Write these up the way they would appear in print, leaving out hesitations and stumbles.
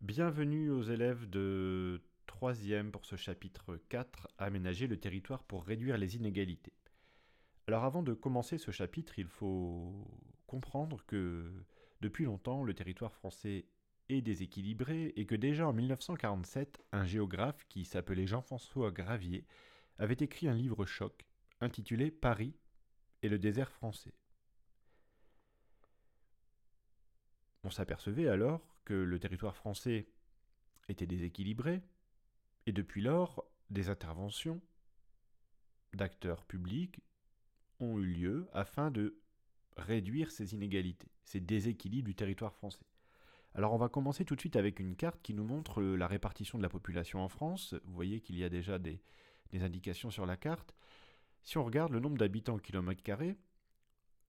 Bienvenue aux élèves de troisième pour ce chapitre 4, Aménager le territoire pour réduire les inégalités. Alors avant de commencer ce chapitre, il faut comprendre que depuis longtemps, le territoire français est déséquilibré et que déjà en 1947, un géographe qui s'appelait Jean-François Gravier avait écrit un livre choc intitulé Paris et le désert français. On s'apercevait alors que le territoire français était déséquilibré, et depuis lors, des interventions d'acteurs publics ont eu lieu afin de réduire ces inégalités, ces déséquilibres du territoire français. Alors on va commencer tout de suite avec une carte qui nous montre la répartition de la population en France. Vous voyez qu'il y a déjà des indications sur la carte. Si on regarde le nombre d'habitants au kilomètre carré,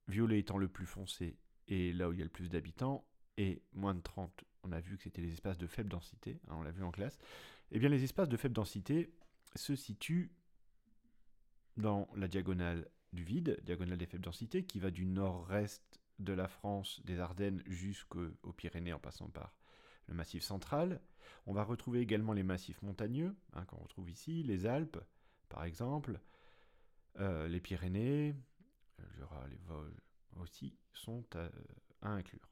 violet étant le plus foncé et là où il y a le plus d'habitants, et moins de 30, on a vu que c'était les espaces de faible densité, on l'a vu en classe, eh bien les espaces de faible densité se situent dans la diagonale du vide, diagonale des faibles densités, qui va du nord-est de la France, des Ardennes, jusqu'aux Pyrénées en passant par le massif central. On va retrouver également les massifs montagneux, qu'on retrouve ici, les Alpes, par exemple, les Pyrénées, le Jura, les Vosges aussi sont à inclure.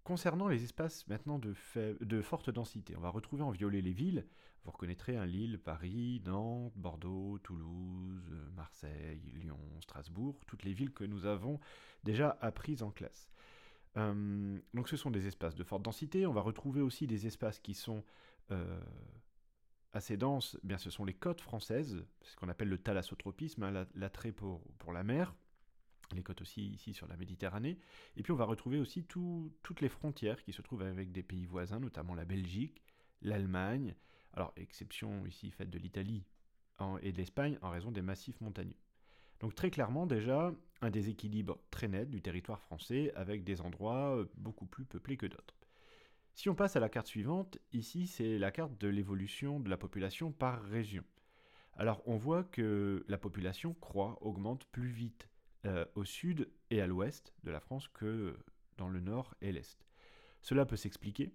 Concernant les espaces maintenant de forte densité, on va retrouver en violet les villes. Vous reconnaîtrez Lille, Paris, Nantes, Bordeaux, Toulouse, Marseille, Lyon, Strasbourg, toutes les villes que nous avons déjà apprises en classe. Donc ce sont des espaces de forte densité. On va retrouver aussi des espaces qui sont assez denses. Bien, ce sont les côtes françaises, ce qu'on appelle le thalassotropisme, l'attrait pour la mer. Les côtes aussi ici sur la Méditerranée. Et puis on va retrouver aussi toutes les frontières qui se trouvent avec des pays voisins, notamment la Belgique, l'Allemagne, alors exception ici faite de l'Italie et de l'Espagne en raison des massifs montagneux. Donc très clairement déjà un déséquilibre très net du territoire français avec des endroits beaucoup plus peuplés que d'autres. Si on passe à la carte suivante, ici c'est la carte de l'évolution de la population par région. Alors on voit que la population croît, augmente plus vite au sud et à l'ouest de la France que dans le nord et l'est. Cela peut s'expliquer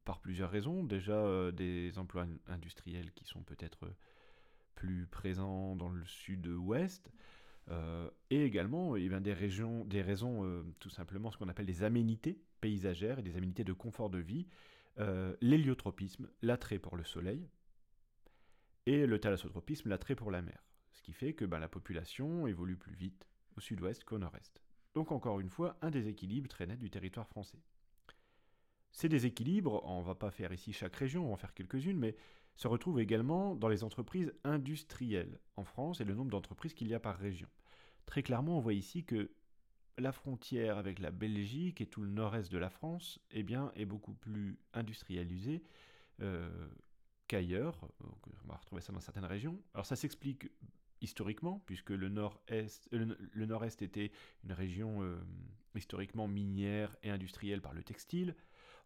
par plusieurs raisons. Déjà des emplois industriels qui sont peut-être plus présents dans le sud-ouest, et également des raisons tout simplement ce qu'on appelle des aménités paysagères et des aménités de confort de vie, l'héliotropisme, l'attrait pour le soleil, et le thalassotropisme, l'attrait pour la mer. Ce qui fait que la population évolue plus vite au sud-ouest qu'au nord-est. Donc encore une fois, un déséquilibre très net du territoire français. Ces déséquilibres, on ne va pas faire ici chaque région, on va en faire quelques-unes, mais se retrouvent également dans les entreprises industrielles en France et le nombre d'entreprises qu'il y a par région. Très clairement, on voit ici que la frontière avec la Belgique et tout le nord-est de la France est beaucoup plus industrialisée qu'ailleurs. On va retrouver ça dans certaines régions. Alors ça s'explique historiquement, puisque le nord-est était une région historiquement minière et industrielle par le textile.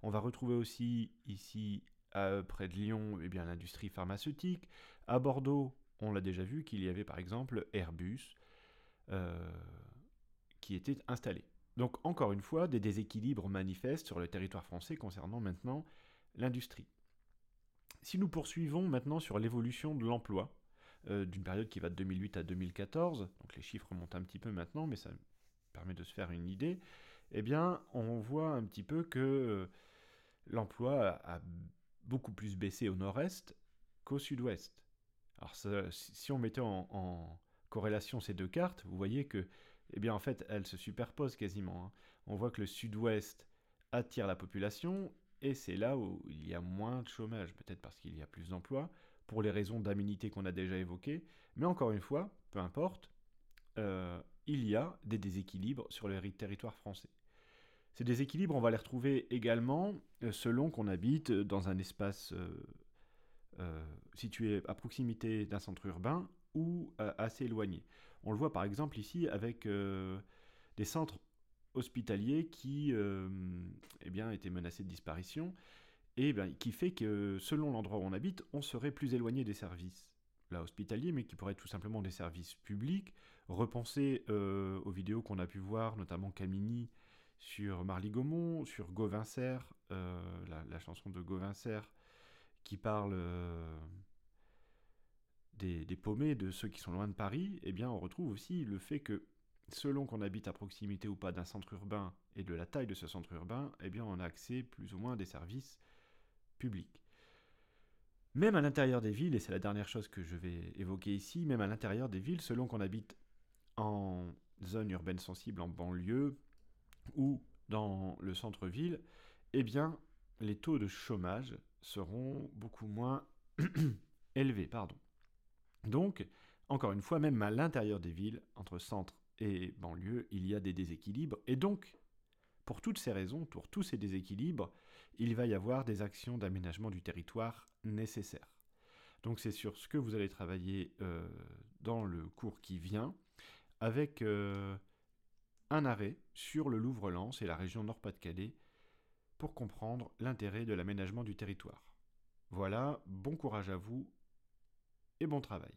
On va retrouver aussi ici, près de Lyon, l'industrie pharmaceutique. À Bordeaux, on l'a déjà vu qu'il y avait par exemple Airbus qui était installé. Donc encore une fois, des déséquilibres manifestes sur le territoire français concernant maintenant l'industrie. Si nous poursuivons maintenant sur l'évolution de l'emploi, d'une période qui va de 2008 à 2014, donc les chiffres montent un petit peu maintenant, mais ça permet de se faire une idée, on voit un petit peu que l'emploi a beaucoup plus baissé au nord-est qu'au sud-ouest. Alors si on mettait en corrélation ces deux cartes, vous voyez que, en fait, elles se superposent quasiment. On voit que le sud-ouest attire la population, et c'est là où il y a moins de chômage, peut-être parce qu'il y a plus d'emplois, pour les raisons d'aménité qu'on a déjà évoquées. Mais encore une fois, peu importe, il y a des déséquilibres sur le territoire français. Ces déséquilibres, on va les retrouver également selon qu'on habite dans un espace situé à proximité d'un centre urbain ou assez éloigné. On le voit par exemple ici avec des centres hospitaliers qui étaient menacés de disparition, et qui fait que selon l'endroit où on habite, on serait plus éloigné des services là, hospitaliers, mais qui pourraient être tout simplement des services publics. Repensez aux vidéos qu'on a pu voir, notamment Camini, sur Marly-Gaumont, sur Gauvin Serre, la chanson de Gauvin Serre qui parle des paumés, de ceux qui sont loin de Paris, eh bien on retrouve aussi le fait que selon qu'on habite à proximité ou pas d'un centre urbain et de la taille de ce centre urbain, eh bien on a accès plus ou moins à des services publics. Même à l'intérieur des villes, et c'est la dernière chose que je vais évoquer ici, même à l'intérieur des villes, selon qu'on habite en zone urbaine sensible, en banlieue ou dans le centre-ville, eh bien les taux de chômage seront beaucoup moins élevés. Donc, encore une fois, même à l'intérieur des villes, entre centre et banlieue, il y a des déséquilibres. Et donc, pour toutes ces raisons, pour tous ces déséquilibres, il va y avoir des actions d'aménagement du territoire nécessaires. Donc c'est sur ce que vous allez travailler dans le cours qui vient, avec un arrêt sur le Louvre-Lens et la région Nord-Pas-de-Calais, pour comprendre l'intérêt de l'aménagement du territoire. Voilà, bon courage à vous et bon travail.